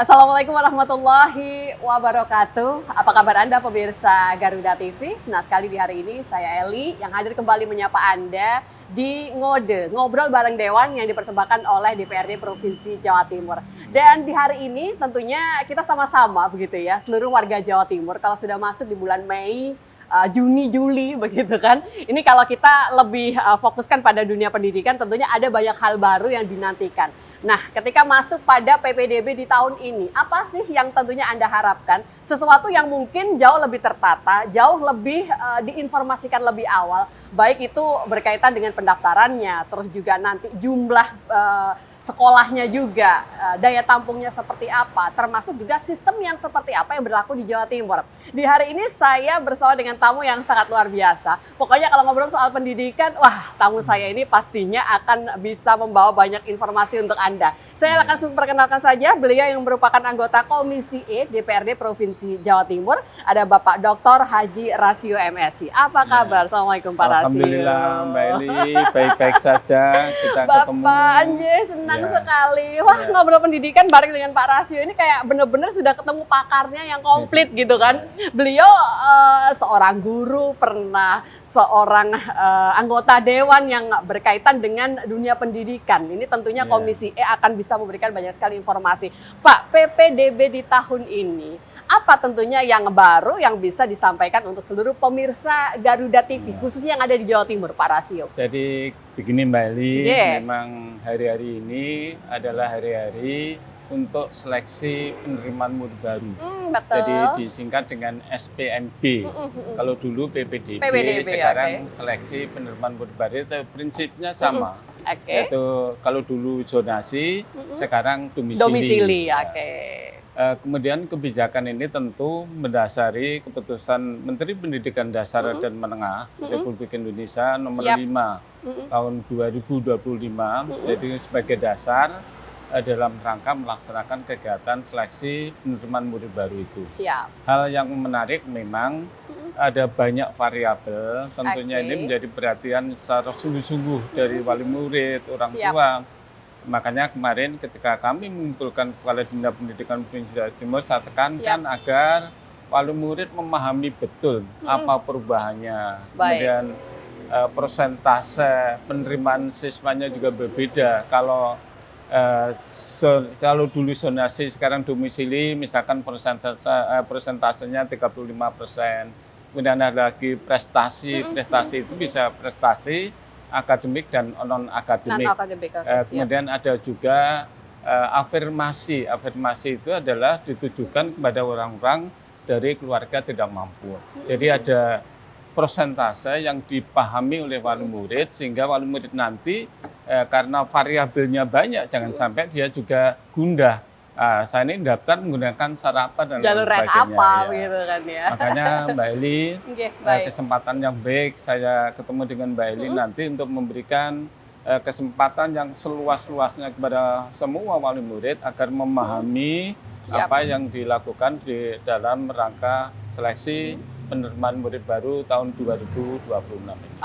Assalamualaikum warahmatullahi wabarakatuh. Apa kabar Anda pemirsa Garuda TV? Senang sekali di hari ini saya Eli yang hadir kembali menyapa Anda di Ngode, ngobrol bareng Dewan yang dipersembahkan oleh DPRD Provinsi Jawa Timur. Dan di hari ini tentunya kita sama-sama begitu ya, seluruh warga Jawa Timur kalau sudah masuk di bulan Mei, Juni, Juli begitu kan. Ini kalau kita lebih fokuskan pada dunia pendidikan tentunya ada banyak hal baru yang dinantikan. Nah, ketika masuk pada PPDB di tahun ini, apa sih yang tentunya Anda harapkan? Sesuatu yang mungkin jauh lebih tertata, jauh lebih diinformasikan lebih awal, baik itu berkaitan dengan pendaftarannya, terus juga nanti jumlah sekolahnya juga, daya tampungnya seperti apa, termasuk juga sistem yang seperti apa yang berlaku di Jawa Timur. Di hari ini saya bersama dengan tamu yang sangat luar biasa. Pokoknya kalau ngobrol soal pendidikan, wah tamu saya ini pastinya akan bisa membawa banyak informasi untuk Anda. Saya akan langsung perkenalkan saja beliau yang merupakan anggota Komisi E DPRD Provinsi Jawa Timur. Ada Bapak Dr. Haji Rasio MSI. Apa kabar? Assalamualaikum Pak Rasio. Alhamdulillah Mbak Eli, baik-baik saja. Kita ketemu. Bapak Anjay, senang sekali. Wah, ngobrol pendidikan bareng dengan Pak Rasio ini kayak bener-bener sudah ketemu pakarnya yang komplit gitu kan. Beliau seorang guru, pernah seorang anggota dewan yang berkaitan dengan dunia pendidikan. Ini tentunya Komisi E akan bisa memberikan banyak sekali informasi. Pak, PPDB di tahun ini, apa tentunya yang baru yang bisa disampaikan untuk seluruh pemirsa Garuda TV, khususnya yang ada di Jawa Timur, Pak Rasio? Jadi begini Mbak Eli, memang hari-hari ini adalah hari-hari untuk seleksi penerimaan murid baru. Betul. Jadi disingkat dengan SPMB. Kalau dulu PPDB, sekarang seleksi penerimaan murid baru itu prinsipnya sama. Yaitu kalau dulu zonasi, sekarang domisili. Kemudian kebijakan ini tentu mendasari keputusan Menteri Pendidikan Dasar dan Menengah Republik Indonesia nomor 5 tahun 2025. Jadi sebagai dasar dalam rangka melaksanakan kegiatan seleksi penerimaan murid baru itu. Hal yang menarik memang ada banyak variabel, tentunya ini menjadi perhatian secara sungguh-sungguh dari wali murid, orang tua. Makanya kemarin ketika kami mengumpulkan Kepala Dinas Pendidikan Provinsi Jawa Timur, saya tekankan agar wali murid memahami betul apa perubahannya. Kemudian persentase penerimaan siswanya juga berbeda. Kalau dulu zonasi, sekarang domisili, misalkan persentasenya 35%. Kemudian ada lagi prestasi, prestasi itu bisa prestasi akademik dan non-akademik. Kemudian ada juga afirmasi. Afirmasi itu adalah ditujukan kepada orang-orang dari keluarga tidak mampu. Jadi ada persentase yang dipahami oleh wali murid, sehingga wali murid nanti karena variabelnya banyak, jangan sampai dia juga gundah. Saya ini daftar menggunakan cara apa dan jalur rank apa gitu kan ya. Makanya Mbak Eli, kesempatan yang baik saya ketemu dengan Mbak Eli nanti untuk memberikan kesempatan yang seluas-luasnya kepada semua wali murid agar memahami apa yang dilakukan di dalam rangka seleksi penerimaan murid baru tahun 2026 ini.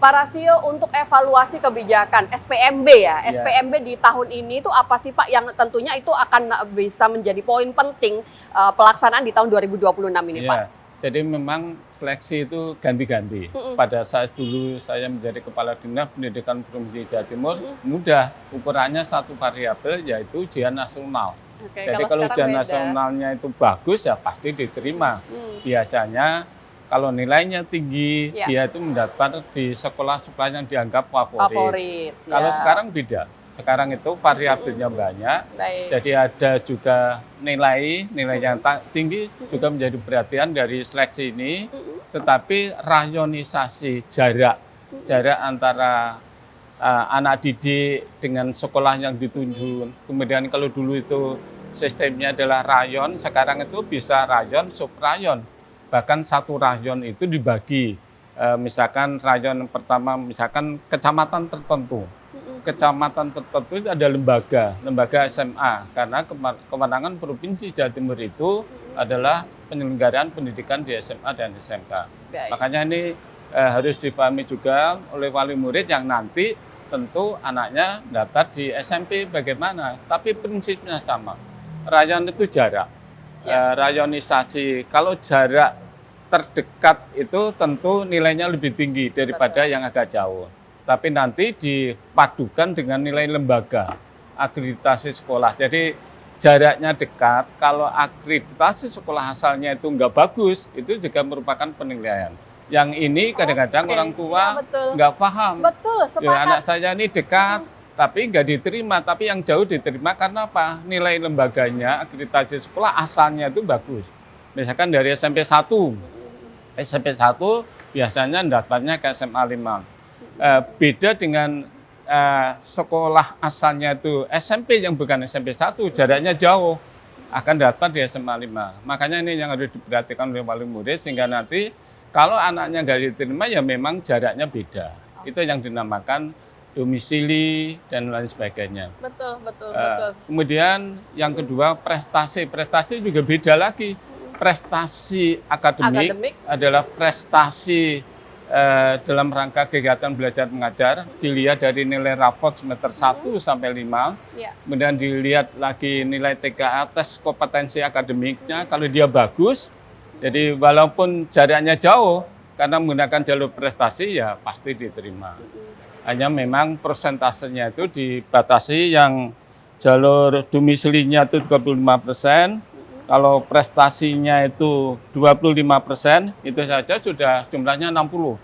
Pak Rasio, untuk evaluasi kebijakan SPMB ya, SPMB di tahun ini itu apa sih Pak yang tentunya itu akan bisa menjadi poin penting pelaksanaan di tahun 2026 ini Pak? Jadi memang seleksi itu ganti-ganti. Pada saat dulu saya menjadi Kepala Dinas Pendidikan Provinsi Jawa Timur, mudah, ukurannya satu variabel yaitu ujian nasional. Jadi kalau ujian nasionalnya itu bagus ya pasti diterima. Biasanya kalau nilainya tinggi, dia itu mendapat di sekolah-sekolah yang dianggap favorit. Kalau sekarang beda. Sekarang itu variabelnya banyak. Jadi ada juga nilai yang tinggi juga menjadi perhatian dari seleksi ini. Tetapi rayonisasi jarak antara anak didik dengan sekolah yang ditunjuk. Kemudian kalau dulu itu sistemnya adalah rayon, sekarang itu bisa rayon, subrayon. Bahkan satu rayon itu dibagi. Misalkan rayon pertama, misalkan kecamatan tertentu. Kecamatan tertentu itu ada lembaga SMA. Karena kewenangan Provinsi Jawa Timur itu adalah penyelenggaraan pendidikan di SMA dan SMK. Makanya ini harus dipahami juga oleh wali murid yang nanti tentu anaknya daftar di SMP bagaimana, tapi prinsipnya sama. rayon itu jarak. Rayonisasi, kalau jarak terdekat itu tentu nilainya lebih tinggi daripada yang agak jauh. Tapi nanti dipadukan dengan nilai lembaga, akreditasi sekolah. Jadi jaraknya dekat, kalau akreditasi sekolah asalnya itu nggak bagus, itu juga merupakan penilaian. Yang ini kadang-kadang orang tua nggak paham. Betul, sepakat. Ya, anak saya ini dekat, tapi nggak diterima. Tapi yang jauh diterima karena apa? Nilai lembaganya, akreditasi sekolah asalnya itu bagus. Misalkan dari SMP 1. SMP 1 biasanya daftarnya ke SMA 5. Beda dengan sekolah asalnya itu SMP yang bukan SMP 1, jaraknya jauh, akan dapat di SMA 5. Makanya ini yang harus diperhatikan oleh wali murid, sehingga nanti kalau anaknya nggak diterima ya memang jaraknya beda. Itu yang dinamakan domisili dan lain sebagainya. Betul. Kemudian yang kedua prestasi. Prestasi juga beda lagi. Prestasi akademik adalah prestasi dalam rangka kegiatan belajar mengajar, dilihat dari nilai rapot semester 1 sampai 5, kemudian dilihat lagi nilai TKA, tes kompetensi akademiknya, kalau dia bagus, jadi walaupun jaraknya jauh, karena menggunakan jalur prestasi ya pasti diterima. Hanya memang persentasenya itu dibatasi, yang jalur domisilinya itu 35%, kalau prestasinya itu 25%, itu saja sudah jumlahnya 60.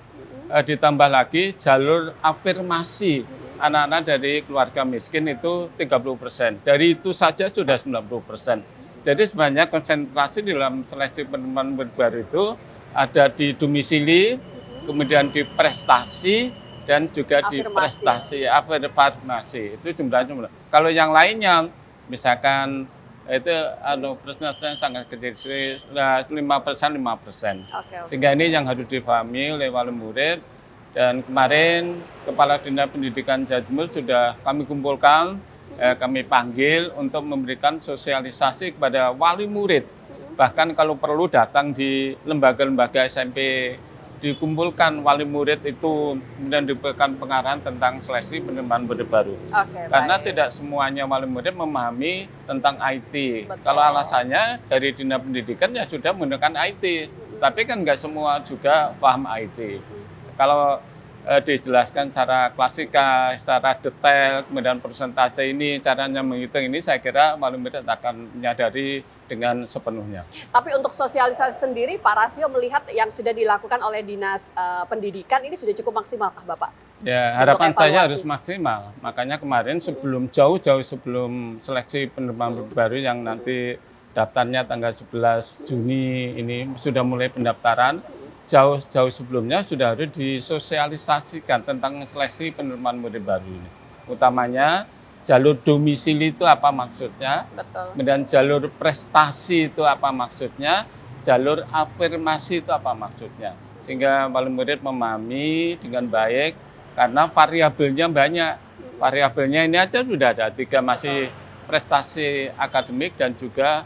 Ditambah lagi jalur afirmasi anak-anak dari keluarga miskin itu 30%. Dari itu saja sudah 90%. Jadi sebenarnya konsentrasi dalam seleksi penerimaan murid baru itu ada di domisili, kemudian di prestasi, dan juga di prestasi, afirmasi. Itu jumlahnya. Kalau yang lainnya, misalkan itu persentasenya sangat kecil, 5%. Sehingga ini yang harus dipahami oleh wali murid. Dan kemarin Kepala Dinas Pendidikan Jawa Timur sudah kami kumpulkan, kami panggil untuk memberikan sosialisasi kepada wali murid. Bahkan kalau perlu datang di lembaga-lembaga SMP, dikumpulkan wali murid itu, kemudian diberikan pengarahan tentang seleksi penerimaan murid baru. Karena tidak semuanya wali murid memahami tentang IT. Kalau alasannya dari Dinas Pendidikan ya sudah menggunakan IT, tapi kan nggak semua juga paham IT. Kalau dijelaskan secara klasika, secara detail, kemudian persentase ini, caranya menghitung ini, saya kira wali murid akan menyadari dengan sepenuhnya. Tapi untuk sosialisasi sendiri, Pak Rasio melihat yang sudah dilakukan oleh Dinas Pendidikan ini sudah cukup maksimal kah Bapak? Ya, harapan saya harus maksimal. Makanya kemarin jauh-jauh sebelum seleksi penerimaan baru yang nanti daftarnya tanggal 11 Juni ini sudah mulai pendaftaran, jauh-jauh sebelumnya sudah harus disosialisasikan tentang seleksi penerimaan murid baru ini. Utamanya jalur domisili itu apa maksudnya, kemudian jalur prestasi itu apa maksudnya, jalur afirmasi itu apa maksudnya. Sehingga wali murid memahami dengan baik, karena variabelnya banyak. Variabelnya ini aja sudah ada 3, masih prestasi akademik dan juga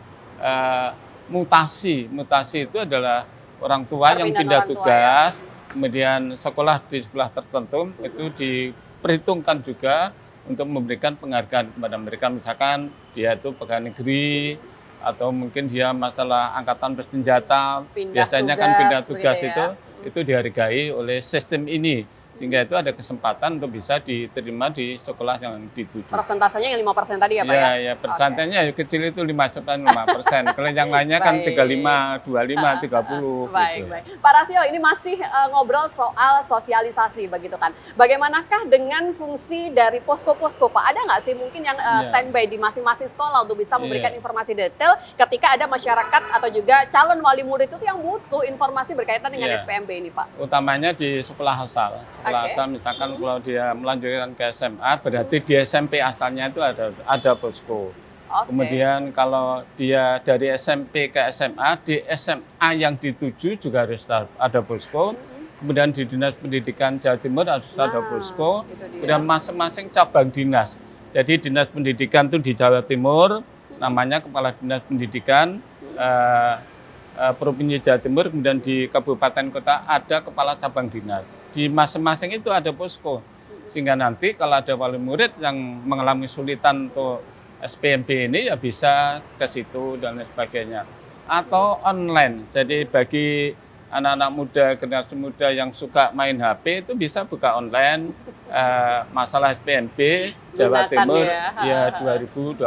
mutasi. Mutasi itu adalah orang tua yang pindah tugas, kemudian sekolah di sekolah tertentu, itu diperhitungkan juga untuk memberikan penghargaan kepada mereka. Misalkan dia itu pegawai negeri, atau mungkin dia masalah angkatan bersenjata, biasanya kan pindah tugas itu dihargai oleh sistem ini. Sehingga itu ada kesempatan untuk bisa diterima di sekolah yang dituju. Persentasenya yang 5% tadi ya Pak ya? Iya, persentasenya kecil itu 5%. Kalau yang lainnya kan 35, 25, 30. Baik. Pak Rasio, ini masih ngobrol soal sosialisasi begitu kan. Bagaimanakah dengan fungsi dari posko-posko Pak? Ada nggak sih mungkin yang standby di masing-masing sekolah untuk bisa memberikan informasi detail ketika ada masyarakat atau juga calon wali murid itu yang butuh informasi berkaitan dengan SPMB ini Pak? Utamanya di sekolah asal. Asal misalkan kalau dia melanjutkan ke SMA, berarti di SMP asalnya itu ada posko. Kemudian kalau dia dari SMP ke SMA, di SMA yang dituju juga harus ada posko. Kemudian di Dinas Pendidikan Jawa Timur harus ada posko. Kemudian masing-masing cabang dinas. Jadi Dinas Pendidikan itu di Jawa Timur, namanya Kepala Dinas Pendidikan Provinsi Jawa Timur, kemudian di kabupaten kota ada kepala cabang dinas. Di masing-masing itu ada posko. Sehingga nanti kalau ada wali murid yang mengalami kesulitan untuk SPMB ini ya bisa ke situ dan lain sebagainya. Atau online, jadi bagi anak-anak muda, generasi muda yang suka main HP itu bisa buka online masalah SPMB Jawa Gunakan Timur ya. ya 2026.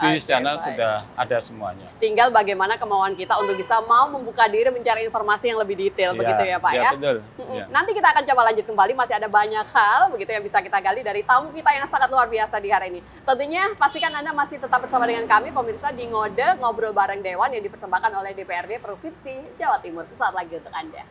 Di Oke, sana baik. sudah ada semuanya. Tinggal bagaimana kemauan kita untuk bisa mau membuka diri mencari informasi yang lebih detail, begitu ya Pak ya? Betul. Ya. Nanti kita akan coba lanjut kembali, masih ada banyak hal begitu yang bisa kita gali dari tamu kita yang sangat luar biasa di hari ini. Tentunya pastikan Anda masih tetap bersama dengan kami pemirsa di Ngode Ngobrol Bareng Dewan yang dipersembahkan oleh DPRD Provinsi Jawa Timur. Sesaat lagi untuk Anda.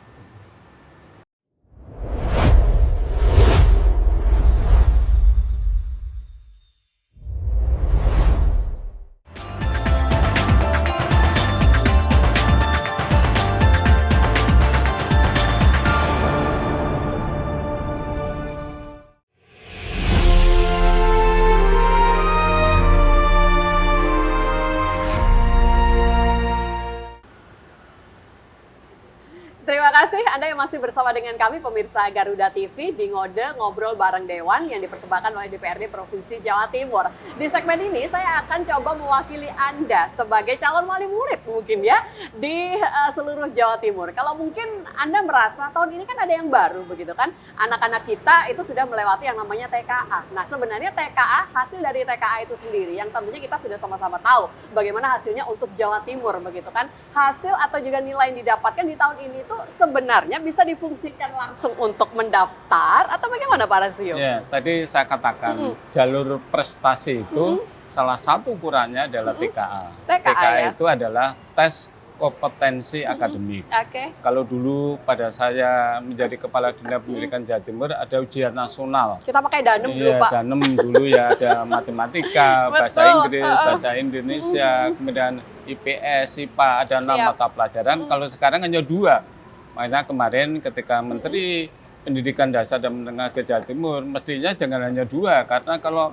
Terima kasih Anda yang masih bersama dengan kami pemirsa Garuda TV di Ngode Ngobrol Bareng Dewan yang dipersembahkan oleh DPRD Provinsi Jawa Timur. Di segmen ini saya akan coba mewakili Anda sebagai calon wali murid mungkin ya di seluruh Jawa Timur. Kalau mungkin Anda merasa tahun ini kan ada yang baru begitu kan, anak-anak kita itu sudah melewati yang namanya TKA. Nah sebenarnya TKA, hasil dari TKA itu sendiri yang tentunya kita sudah sama-sama tahu bagaimana hasilnya untuk Jawa Timur begitu kan. Hasil atau juga nilai yang didapatkan di tahun ini tuh sebenarnya bisa difungsikan langsung untuk mendaftar atau bagaimana Pak Rasio? Ya, tadi saya katakan jalur prestasi itu salah satu ukurannya adalah TKA. TKA ya? Itu adalah tes kompetensi akademik. Oke. Kalau dulu pada saya menjadi Kepala Dinas Pendidikan Jawa Timur ada ujian nasional. Kita pakai danem dulu Iya, Pak. danem dulu ya, ada matematika, bahasa Betul. Inggris, bahasa Indonesia, kemudian IPS, IPA, ada 6 Siap. mata pelajaran. Kalau sekarang hanya 2. Makanya kemarin ketika Menteri Pendidikan Dasar dan Menengah ke Jawa Timur, mestinya jangan hanya 2, karena kalau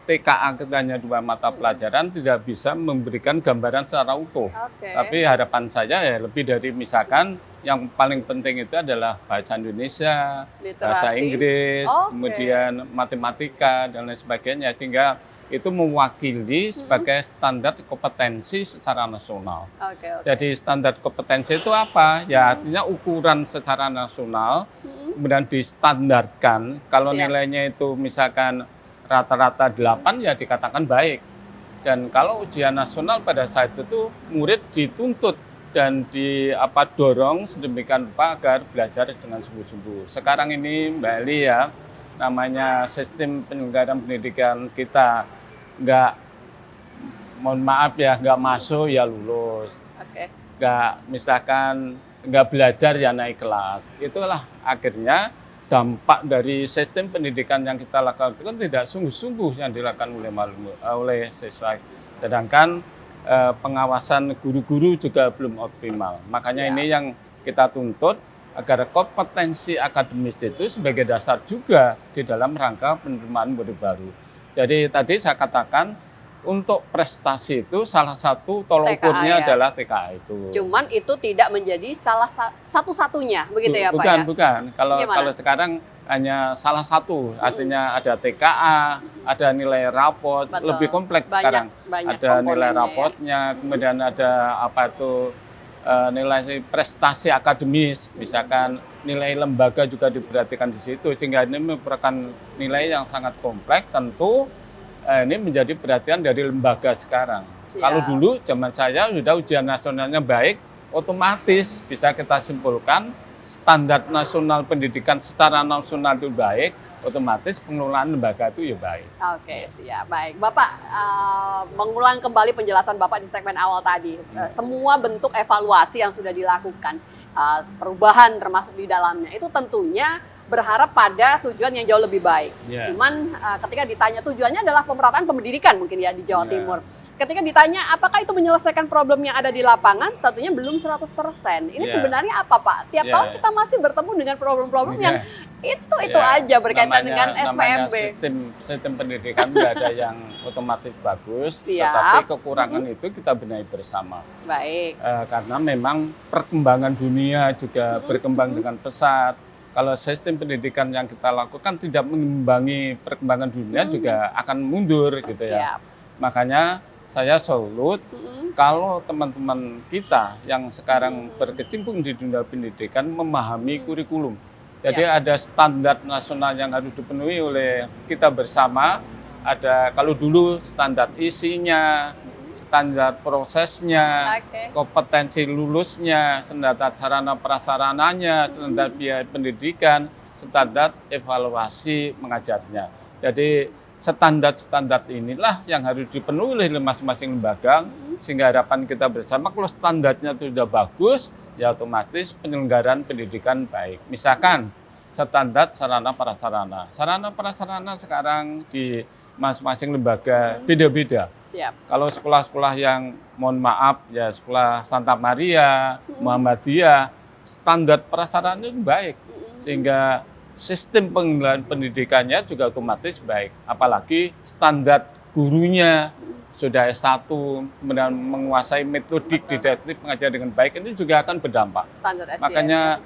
TKA kita hanya 2 mata pelajaran tidak bisa memberikan gambaran secara utuh. Oke. Tapi harapan saya ya lebih dari misalkan yang paling penting itu adalah bahasa Indonesia, bahasa Literasi. Inggris, Oke. kemudian matematika dan lain sebagainya, sehingga itu mewakili sebagai standar kompetensi secara nasional. Oke. Jadi standar kompetensi itu apa? Ya artinya ukuran secara nasional, kemudian distandarkan. Kalau Siap. nilainya itu misalkan rata-rata 8 ya dikatakan baik. Dan kalau ujian nasional pada saat itu murid dituntut dan dorong sedemikian rupa agar belajar dengan sungguh-sungguh. Sekarang ini Mbak Eli ya, namanya sistem penyelenggaraan pendidikan kita nggak, mohon maaf ya, nggak masuk ya lulus, Oke. nggak misalkan nggak belajar ya naik kelas. Itulah akhirnya dampak dari sistem pendidikan yang kita lakukan itu kan tidak sungguh-sungguh yang dilakukan oleh siswa. Sedangkan pengawasan guru-guru juga belum optimal. Makanya Siap. ini yang kita tuntut agar kompetensi akademis itu sebagai dasar juga di dalam rangka penerimaan murid baru. Jadi tadi saya katakan untuk prestasi itu salah satu tolok TKA ukurnya ya. adalah TKA itu. Cuman itu tidak menjadi salah satu-satunya begitu ya Pak Bukan, ya? bukan. Gimana? Kalau sekarang hanya salah satu, artinya ada TKA, ada nilai raport, Betul. lebih kompleks Banyak- sekarang. banyak Ada nilai komponennya ya. raportnya, kemudian ada nilai prestasi akademis, misalkan nilai lembaga juga diperhatikan di situ, sehingga ini merupakan nilai yang sangat kompleks. Tentu ini menjadi perhatian dari lembaga sekarang. Siap. Kalau dulu zaman saya sudah ujian nasionalnya baik, otomatis bisa kita simpulkan standar nasional pendidikan secara nasional itu baik, otomatis pengelolaan lembaga itu ya baik. Oke, siap. Baik. Bapak, mengulang kembali penjelasan Bapak di segmen awal tadi. Semua bentuk evaluasi yang sudah dilakukan, perubahan termasuk di dalamnya, itu tentunya berharap pada tujuan yang jauh lebih baik. Yeah. Cuman ketika ditanya tujuannya adalah pemerataan pendidikan mungkin ya di Jawa Yeah. Timur. Ketika ditanya apakah itu menyelesaikan problem yang ada di lapangan, tentunya belum 100%. Ini Yeah. sebenarnya apa Pak? Tiap Yeah. tahun kita masih bertemu dengan problem-problem yang itu Ya, aja berkaitan dengan namanya SPMB. sistem pendidikan tidak ada yang otomatis bagus, Siap. tetapi kekurangan itu kita benahi bersama. Baik. Karena memang perkembangan dunia juga berkembang dengan pesat. Kalau sistem pendidikan yang kita lakukan tidak mengimbangi perkembangan dunia juga akan mundur gitu ya. Siap. Makanya saya salut kalau teman-teman kita yang sekarang berkecimpung di dunia pendidikan memahami kurikulum. Jadi ada standar nasional yang harus dipenuhi oleh kita bersama. Ada kalau dulu standar isinya, standar prosesnya, kompetensi lulusnya, standar sarana prasarananya, standar biaya pendidikan, standar evaluasi mengajarnya. Jadi standar-standar inilah yang harus dipenuhi oleh masing-masing lembaga, sehingga harapan kita bersama kalau standarnya itu sudah bagus, ya otomatis penyelenggaraan pendidikan baik. Misalkan standar sarana prasarana. Sarana prasarana sekarang di masing-masing lembaga beda-beda. Kalau sekolah-sekolah yang mohon maaf ya sekolah Santa Maria, Muhammadiyah, standar prasarana itu baik. Sehingga sistem pengelolaan pendidikannya juga otomatis baik. Apalagi standar gurunya sudah S1, kemudian menguasai metodik didaktik pengajar dengan baik, ini juga akan berdampak. Makanya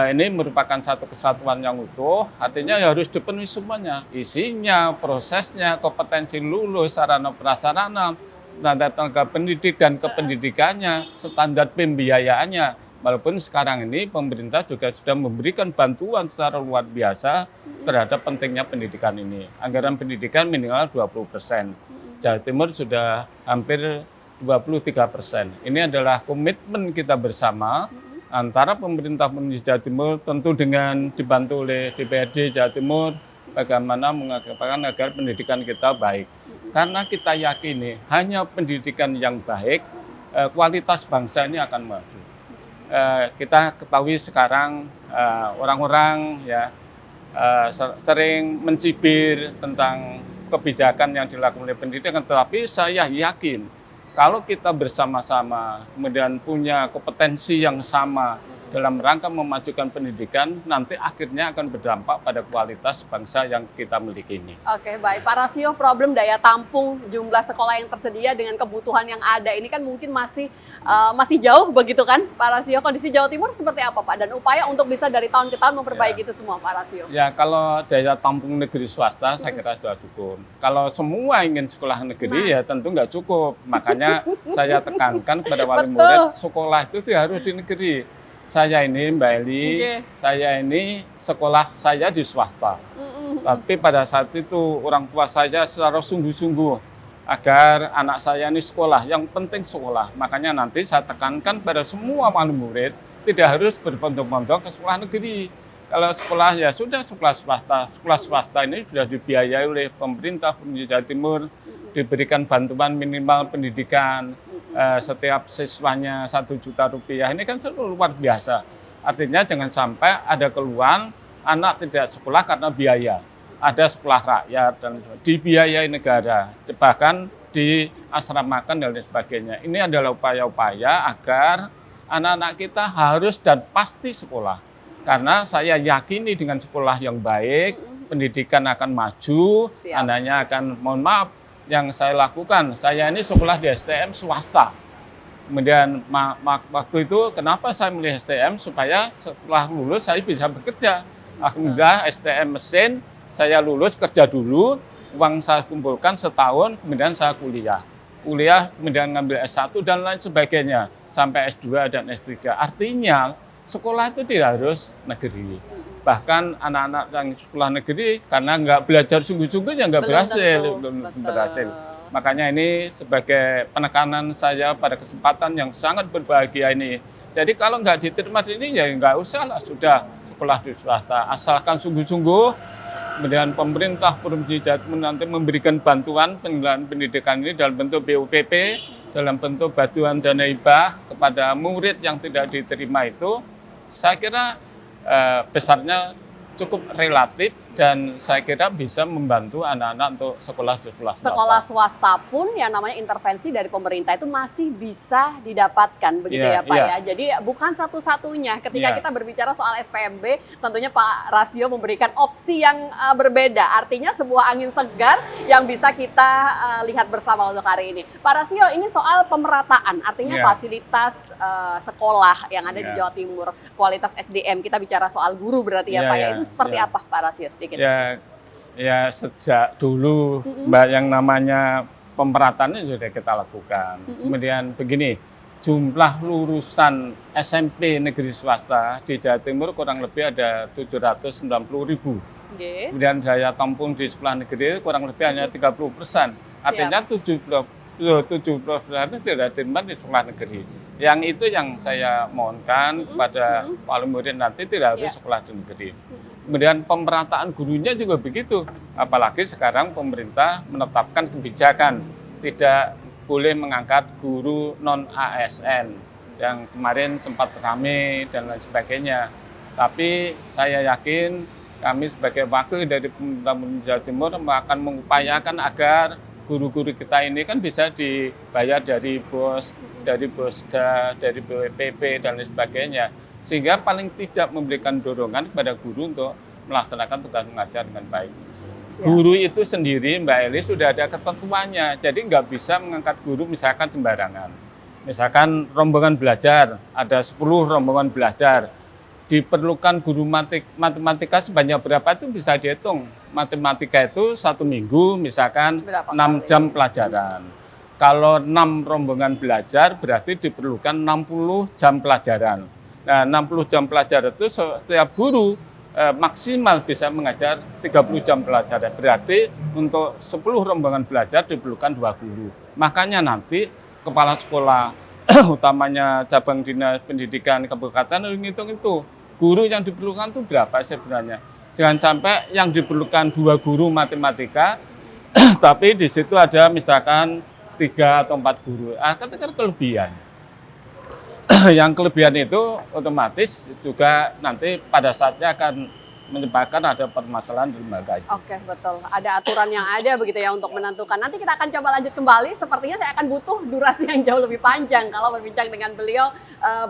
ini merupakan satu kesatuan yang utuh, artinya ya harus dipenuhi semuanya. Isinya, prosesnya, kompetensi lulus, sarana prasarana, standar tenaga pendidik dan kependidikannya, standar pembiayaannya. Walaupun sekarang ini pemerintah juga sudah memberikan bantuan secara luar biasa terhadap pentingnya pendidikan ini. Anggaran pendidikan minimal 20%. Jawa Timur sudah hampir 23%. Ini adalah komitmen kita bersama antara pemerintah Provinsi Jawa Timur tentu dengan dibantu oleh DPRD Jawa Timur bagaimana mengatakan agar pendidikan kita baik. Karena kita yakini hanya pendidikan yang baik, kualitas bangsa ini akan maju. Kita ketahui sekarang orang-orang ya sering mencibir tentang kebijakan yang dilakukan oleh pendidikan, tetapi saya yakin kalau kita bersama-sama kemudian punya kompetensi yang sama dalam rangka memajukan pendidikan, nanti akhirnya akan berdampak pada kualitas bangsa yang kita miliki ini. Oke, baik. Pak Rasio, problem daya tampung jumlah sekolah yang tersedia dengan kebutuhan yang ada ini kan mungkin masih jauh begitu kan, Pak Rasio? Kondisi Jawa Timur seperti apa, Pak? Dan upaya untuk bisa dari tahun ke tahun memperbaiki itu semua, Pak Rasio? Ya, kalau daya tampung negeri swasta saya kira sudah cukup. Kalau semua ingin sekolah negeri ya tentu nggak cukup. Makanya saya tekankan kepada wali murid, sekolah itu harus di negeri. Saya ini Mbak Eli, saya ini sekolah saya di swasta. Tapi pada saat itu orang tua saya secara sungguh-sungguh agar anak saya ini sekolah, yang penting sekolah. Makanya nanti saya tekankan pada semua wali murid tidak harus berbondong-bondong ke sekolah negeri. Kalau sekolah ya sudah sekolah swasta. Sekolah swasta ini sudah dibiayai oleh pemerintah Provinsi Jawa Timur, diberikan bantuan minimal pendidikan. Setiap siswanya 1 juta rupiah, ini kan luar biasa. Artinya jangan sampai ada keluhan anak tidak sekolah karena biaya. Ada sekolah rakyat dan dibiayai negara, bahkan diasramakan dan lain sebagainya. Ini adalah upaya-upaya agar anak-anak kita harus dan pasti sekolah. Karena saya yakini dengan sekolah yang baik, pendidikan akan maju, anaknya akan, mohon maaf, yang saya lakukan, saya ini sekolah di STM swasta. Kemudian waktu itu kenapa saya milih STM? Supaya setelah lulus saya bisa bekerja. Alhamdulillah STM mesin, saya lulus kerja dulu, uang saya kumpulkan setahun, kemudian saya kuliah. Kuliah, kemudian ngambil S1 dan lain sebagainya, sampai S2 dan S3. Artinya sekolah itu tidak harus negeri. Bahkan anak-anak yang sekolah negeri karena nggak belajar sungguh-sungguh ya nggak berhasil. Makanya ini sebagai penekanan saya pada kesempatan yang sangat berbahagia ini. Jadi kalau nggak diterima ini ya nggak usah lah, sudah sekolah di swasta. Asalkan sungguh-sungguh, kemudian pemerintah Provinsi Jawa Timur nanti memberikan bantuan pengelolaan pendidikan ini dalam bentuk BUPP, dalam bentuk bantuan dana hibah kepada murid yang tidak diterima itu, saya kira besarnya cukup relatif dan saya kira bisa membantu anak-anak untuk sekolah di swasta. Sekolah swasta pun yang namanya intervensi dari pemerintah itu masih bisa didapatkan begitu ya Pak ya. Jadi bukan satu-satunya ketika kita berbicara soal SPMB, tentunya Pak Rasio memberikan opsi yang berbeda. Artinya sebuah angin segar yang bisa kita lihat bersama untuk hari ini. Pak Rasio, ini soal pemerataan, artinya fasilitas sekolah yang ada di Jawa Timur, kualitas SDM, kita bicara soal guru berarti ya Pak ya. Itu seperti apa Pak Rasio? Ya sejak dulu Mbak yang namanya pemerataannya sudah kita lakukan. Kemudian begini, jumlah lulusan SMP negeri swasta di Jawa Timur kurang lebih ada 790.000. Kemudian daya tampung di sekolah negeri kurang lebih hanya 30%. Artinya 70% tidak diterima di sekolah negeri. Yang itu yang saya mohonkan kepada wali murid nanti tidak harus sekolah di negeri. Kemudian pemerataan gurunya juga begitu. Apalagi sekarang pemerintah menetapkan kebijakan tidak boleh mengangkat guru non-ASN yang kemarin sempat ramai dan lain sebagainya. Tapi saya yakin kami sebagai wakil dari pemerintah Jawa Timur akan mengupayakan agar guru-guru kita ini kan bisa dibayar dari BOS, dari BOSDA, dari BWPP dan lain sebagainya. Sehingga paling tidak memberikan dorongan kepada guru untuk melaksanakan tugas mengajar dengan baik. Guru itu sendiri, Mbak Eli, sudah ada ketentuannya. Jadi nggak bisa mengangkat guru misalkan sembarangan. Misalkan rombongan belajar, ada 10 rombongan belajar. Diperlukan guru matematika sebanyak berapa itu bisa dihitung. Matematika itu 1 minggu misalkan 6 jam pelajaran. Kalau 6 rombongan belajar berarti diperlukan 60 jam pelajaran. Nah, 60 jam pelajaran itu setiap guru maksimal bisa mengajar 30 jam pelajaran. Berarti untuk 10 rombongan belajar diperlukan 2 guru. Makanya nanti kepala sekolah, utamanya cabang dinas pendidikan kabupaten menghitung itu. Guru yang diperlukan itu berapa sebenarnya. Jangan sampai yang diperlukan 2 guru matematika, tapi di situ ada misalkan 3 atau 4 guru. Itu kan kelebihan. Yang kelebihan itu otomatis juga nanti pada saatnya akan menyebabkan ada permasalahan di lembaga itu. Oke, betul. Ada aturan yang ada begitu ya untuk menentukan. Nanti kita akan coba lanjut kembali. Sepertinya saya akan butuh durasi yang jauh lebih panjang kalau berbincang dengan beliau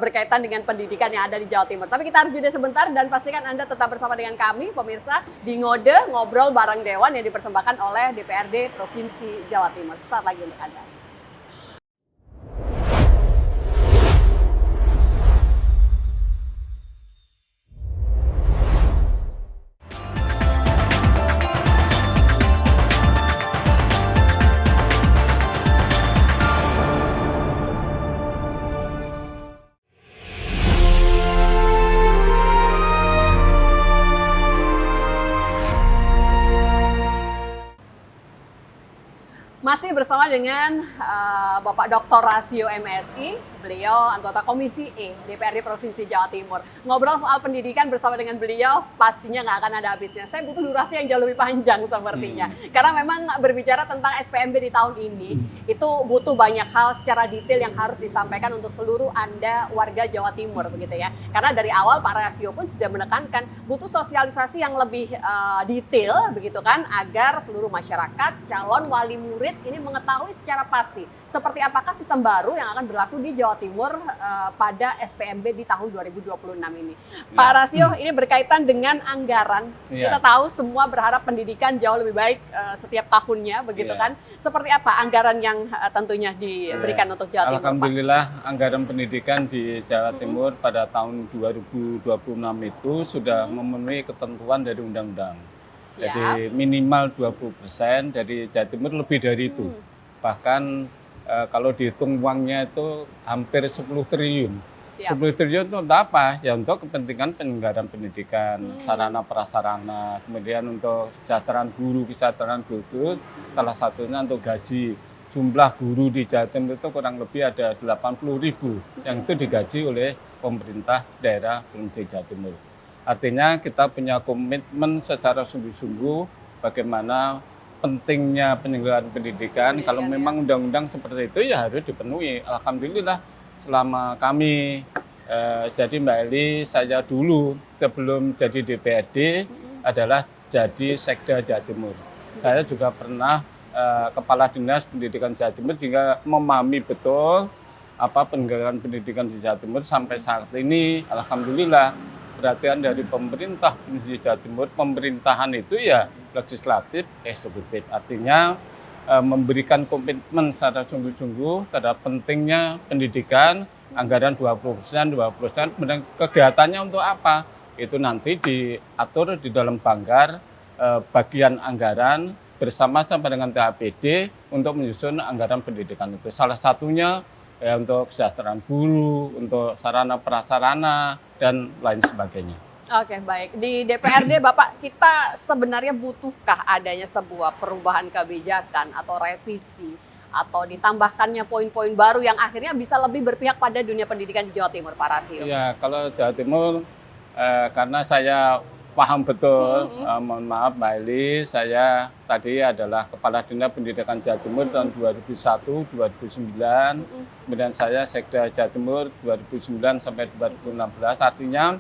berkaitan dengan pendidikan yang ada di Jawa Timur. Tapi kita harus jeda sebentar dan pastikan Anda tetap bersama dengan kami, pemirsa, di Ngode Ngobrol Bareng Dewan yang dipersembahkan oleh DPRD Provinsi Jawa Timur. Sesaat lagi untuk Anda. Masih bersama dengan Bapak Dr. Rasio MSI, beliau anggota Komisi E DPRD Provinsi Jawa Timur. Ngobrol soal pendidikan bersama dengan beliau pastinya nggak akan ada habisnya. Saya butuh durasi yang jauh lebih panjang sepertinya. Karena memang berbicara tentang SPMB di tahun ini, itu butuh banyak hal secara detail yang harus disampaikan untuk seluruh Anda warga Jawa Timur begitu ya. Karena dari awal Pak Rasio pun sudah menekankan butuh sosialisasi yang lebih detail begitu kan, agar seluruh masyarakat, calon wali murid ini mengetahui secara pasti seperti apakah sistem baru yang akan berlaku di Jawa Timur pada SPMB di tahun 2026 ini. Pak Rasio, ini berkaitan dengan anggaran. Kita tahu semua berharap pendidikan jauh lebih baik setiap tahunnya, begitu kan? Seperti apa anggaran yang tentunya diberikan untuk Jawa Timur, Alhamdulillah, Pak? Anggaran pendidikan di Jawa Timur pada tahun 2026 itu sudah memenuhi ketentuan dari undang-undang. Jadi minimal 20% dari Jawa Timur, lebih dari itu. Bahkan kalau dihitung uangnya itu hampir 10 triliun. 10 triliun itu untuk apa? Ya untuk kepentingan penyelenggaraan pendidikan, sarana prasarana, kemudian untuk kesejahteraan guru, kesejahteraan guru, salah satunya untuk gaji. Jumlah guru di Jawa Timur itu kurang lebih ada 80.000 yang itu digaji oleh pemerintah daerah Provinsi Jawa Timur. Artinya kita punya komitmen secara sungguh-sungguh bagaimana pentingnya penyelenggaraan pendidikan. Kalau memang undang-undang seperti itu ya harus dipenuhi. Alhamdulillah selama kami jadi Mbak Eli, saya dulu sebelum jadi DPRD adalah jadi Sekda Jawa Timur. Saya juga pernah Kepala Dinas Pendidikan Jawa Timur, juga memahami betul apa penyelenggaraan pendidikan di Jawa Timur sampai saat ini. Alhamdulillah perhatian dari pemerintah di Jawa Timur, pemerintahan itu ya legislatif, eksekutif. Artinya memberikan komitmen secara sungguh-sungguh terhadap pentingnya pendidikan, anggaran 20%, kemudian kegiatannya untuk apa? Itu nanti diatur di dalam banggar bagian anggaran bersama-sama dengan THPD untuk menyusun anggaran pendidikan itu. Salah satunya ya untuk kesejahteraan guru, untuk sarana prasarana dan lain sebagainya. Oke, baik. Di DPRD, Bapak, kita sebenarnya butuhkah adanya sebuah perubahan kebijakan atau revisi atau ditambahkannya poin-poin baru yang akhirnya bisa lebih berpihak pada dunia pendidikan di Jawa Timur, Pak Rasio? Ya, kalau Jawa Timur, karena saya paham betul, mohon maaf Mbak Eli, saya tadi adalah Kepala Dinas Pendidikan Jawa Timur tahun 2001-2009, kemudian saya Sekda Jawa Timur 2009 sampai 2016, artinya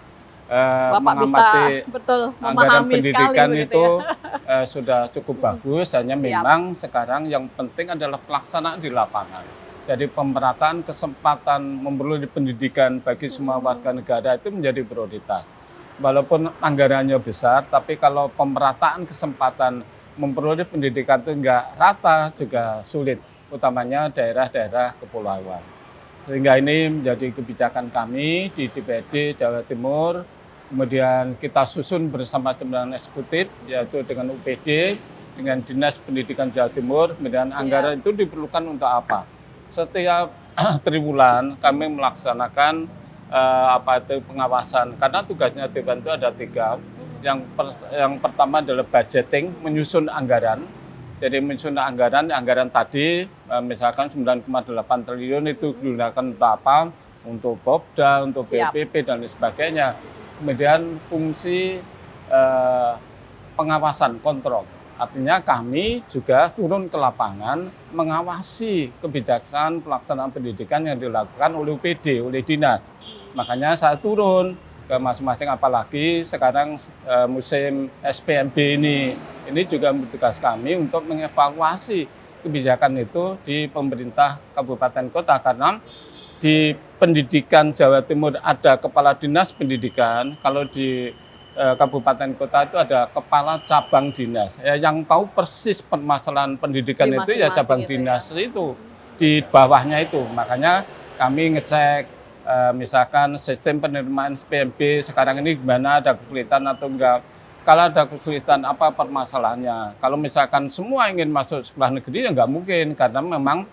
Bapak mengamati bisa betul anggaran memahami pendidikan sekali itu ya. sudah cukup bagus, hanya Siap. memang sekarang yang penting adalah pelaksanaan di lapangan. Jadi pemerataan kesempatan memperoleh pendidikan bagi semua warga negara itu menjadi prioritas. Walaupun anggarannya besar, tapi kalau pemerataan kesempatan memperoleh pendidikan itu enggak rata juga sulit, utamanya daerah-daerah kepulauan. Sehingga ini menjadi kebijakan kami di DPRD Jawa Timur. Kemudian kita susun bersama dengan eksekutif, yaitu dengan UPD, dengan Dinas Pendidikan Jawa Timur. Kemudian anggaran itu diperlukan untuk apa? Setiap triwulan kami melaksanakan pengawasan, karena tugasnya Dewan itu ada 3. Yang pertama adalah budgeting, menyusun anggaran. Jadi menyusun anggaran tadi misalkan 9,8 triliun itu digunakan untuk apa? Untuk Popda, untuk BPP dan lain sebagainya. Kemudian fungsi pengawasan, kontrol. Artinya kami juga turun ke lapangan mengawasi kebijakan pelaksanaan pendidikan yang dilakukan oleh UPD, oleh dinas. Makanya saya turun ke masing-masing, apalagi sekarang musim SPMB ini juga tugas kami untuk mengevaluasi kebijakan itu di pemerintah kabupaten kota, karena di pendidikan Jawa Timur ada kepala dinas pendidikan, kalau di kabupaten kota itu ada kepala cabang dinas. Ya, yang tahu persis permasalahan pendidikan itu ya cabang dinas itu di bawahnya itu. Makanya kami ngecek misalkan sistem penerimaan SPMB sekarang ini gimana, ada kesulitan atau enggak. Kalau ada kesulitan apa permasalahannya. Kalau misalkan semua ingin masuk sekolah negeri ya nggak mungkin, karena memang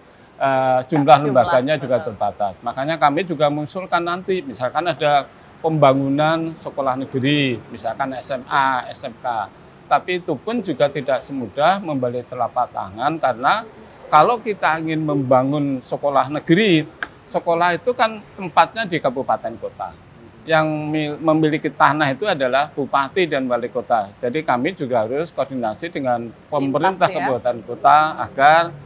jumlah lembaganya juga terbatas. Makanya kami juga mengusulkan nanti misalkan ada pembangunan sekolah negeri, misalkan SMA, SMK. Tapi itu pun juga tidak semudah membalik telapak tangan, karena kalau kita ingin membangun sekolah negeri, sekolah itu kan tempatnya di kabupaten kota. Yang memiliki tanah itu adalah bupati dan wali kota. Jadi kami juga harus koordinasi dengan pemerintah kabupaten kota agar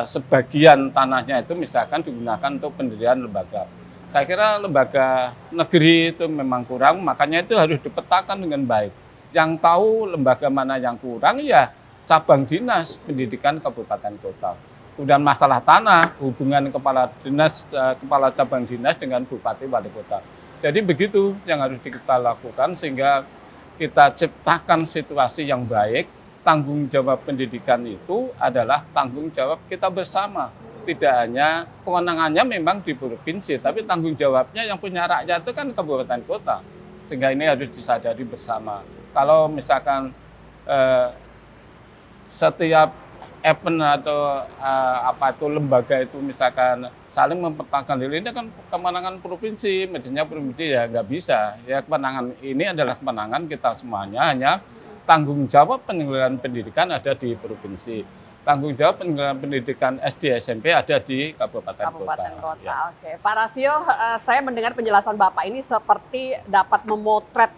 sebagian tanahnya itu misalkan digunakan untuk pendirian lembaga. Saya kira lembaga negeri itu memang kurang, makanya itu harus dipetakan dengan baik. Yang tahu lembaga mana yang kurang ya cabang dinas pendidikan kabupaten kota. Kemudian masalah tanah, hubungan kepala dinas, kepala cabang dinas dengan bupati wali kota. Jadi begitu yang harus kita lakukan sehingga kita ciptakan situasi yang baik. Tanggung jawab pendidikan itu adalah tanggung jawab kita bersama. Tidak hanya kewenangannya memang di provinsi, tapi tanggung jawabnya yang punya rakyat itu kan kabupaten kota. Sehingga ini harus disadari bersama. Kalau misalkan setiap event atau lembaga itu misalkan saling mempertahankan diri, ini kan kemenangan provinsi, mestinya provinsi ya nggak bisa. Ya kemenangan ini adalah kemenangan kita semuanya, hanya tanggung jawab penyelenggaraan pendidikan ada di provinsi. Tanggung jawab penyelenggaraan pendidikan SD SMP ada di kabupaten kota. Ya. Oke, Pak Rasio, saya mendengar penjelasan Bapak ini seperti dapat memotret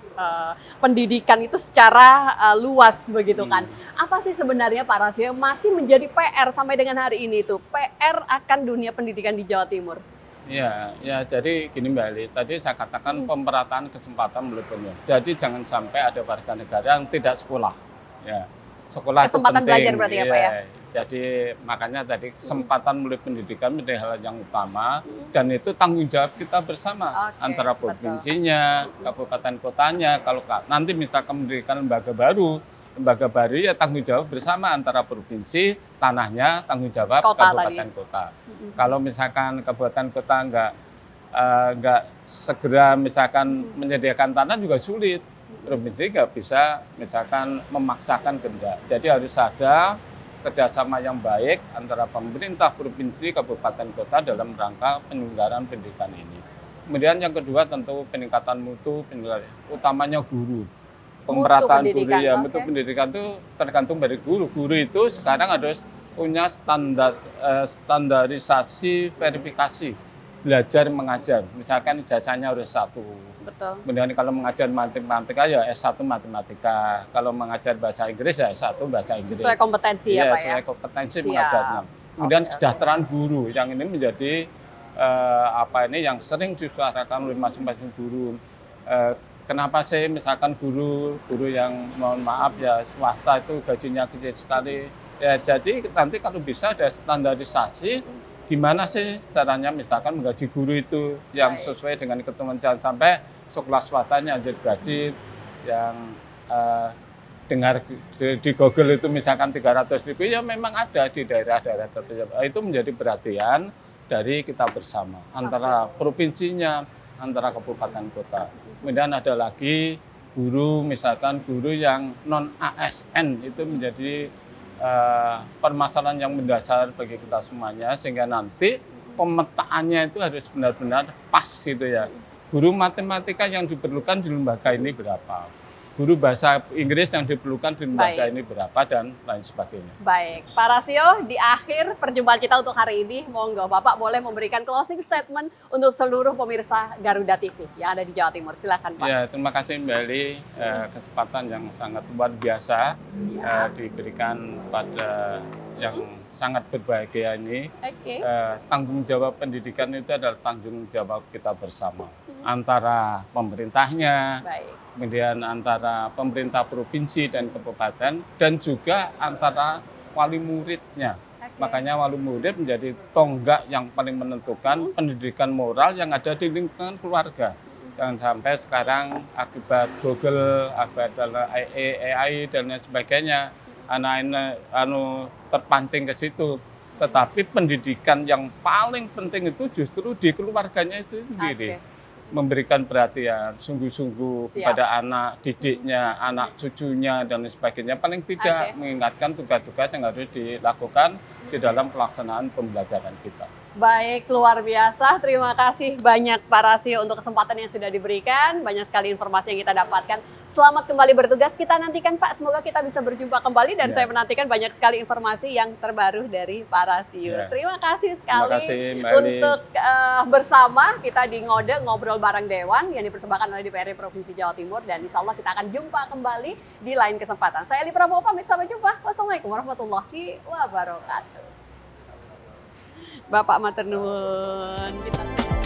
pendidikan itu secara luas begitu kan. Apa sih sebenarnya Pak Rasio masih menjadi PR sampai dengan hari ini itu? PR akan dunia pendidikan di Jawa Timur. Ya, jadi gini Mbak Ali, tadi saya katakan pemerataan kesempatan belum. Jadi jangan sampai ada warga negara yang tidak sekolah. Ya, sekolah kesempatan belajar berarti ya Pak ya? Jadi makanya tadi kesempatan mulai pendidikan menjadi hal yang utama, dan itu tanggung jawab kita bersama antara provinsinya, kabupaten kotanya. Kalau nanti misalkan mendirikan lembaga baru ya tanggung jawab bersama antara provinsi, tanahnya tanggung jawab kabupaten kota. Kalau misalkan kabupaten kota nggak segera misalkan menyediakan tanah juga sulit. provinsi nggak bisa misalkan memaksakan kehendak. Jadi harus ada kerjasama yang baik antara pemerintah provinsi, kabupaten, kota dalam rangka penyelenggaraan pendidikan ini. Kemudian yang kedua tentu peningkatan mutu, utamanya guru. Pemerataan guru ya, mutu pendidikan itu tergantung dari guru. Guru itu sekarang harus punya standarisasi verifikasi belajar mengajar. Misalkan ijazahnya harus 1. Betul. Kemudian kalau mengajar matematika ya S1 matematika. Kalau mengajar bahasa Inggris ya S1 bahasa Inggris. Sesuai kompetensi ya Pak ya? Sesuai kompetensi mengajarnya. Kemudian kesejahteraan guru yang ini menjadi yang sering disuarakan oleh masing-masing guru. Kenapa sih misalkan guru yang mohon maaf ya swasta itu gajinya kecil sekali. Ya jadi nanti kalau bisa ada standarisasi gimana sih caranya misalkan menggaji guru itu yang sesuai dengan ketentuan, jangan sampai sekolah swastanya jadi gaji yang dengar di Google itu misalkan 300.000 ya memang ada di daerah-daerah tertentu. Itu menjadi perhatian dari kita bersama antara provinsinya, antara kabupaten kota. Kemudian ada lagi guru misalkan guru yang non ASN itu menjadi permasalahan yang mendasar bagi kita semuanya, sehingga nanti pemetaannya itu harus benar-benar pas gitu ya. Guru matematika yang diperlukan di lembaga ini berapa? Guru bahasa Inggris yang diperlukan di lembaga ini berapa dan lain sebagainya. Baik, Pak Rasio, di akhir perjumpaan kita untuk hari ini, monggo Bapak boleh memberikan closing statement untuk seluruh pemirsa Garuda TV yang ada di Jawa Timur. Silakan Pak. Ya, terima kasih Mbak Eli, kesempatan yang sangat luar biasa diberikan pada yang sangat berbahagia ini. Tanggung jawab pendidikan itu adalah tanggung jawab kita bersama. Antara pemerintahnya, kemudian antara pemerintah provinsi dan kabupaten, dan juga antara wali muridnya. Makanya wali murid menjadi tonggak yang paling menentukan pendidikan moral yang ada di lingkungan keluarga. Jangan sampai sekarang akibat Google, akibat AI dan lain sebagainya, anak-anak terpancing ke situ. Tetapi pendidikan yang paling penting itu justru di keluarganya itu sendiri. Memberikan perhatian sungguh-sungguh kepada anak didiknya, anak cucunya dan lain sebagainya. Paling tidak mengingatkan tugas-tugas yang harus dilakukan di dalam pelaksanaan pembelajaran kita. Baik, luar biasa. Terima kasih banyak Pak Rasio untuk kesempatan yang sudah diberikan. Banyak sekali informasi yang kita dapatkan. Selamat kembali bertugas. Kita nantikan Pak, semoga kita bisa berjumpa kembali dan saya menantikan banyak sekali informasi yang terbaru dari Pak Rasio. Terima kasih sekali untuk bersama kita di Ngode Ngobrol Bareng Dewan yang dipersembahkan oleh DPRD Provinsi Jawa Timur, dan insya Allah kita akan jumpa kembali di lain kesempatan. Saya Eli Prabowo pamit, sampai jumpa. Wassalamualaikum warahmatullahi wabarakatuh. Bapak matur nuwun.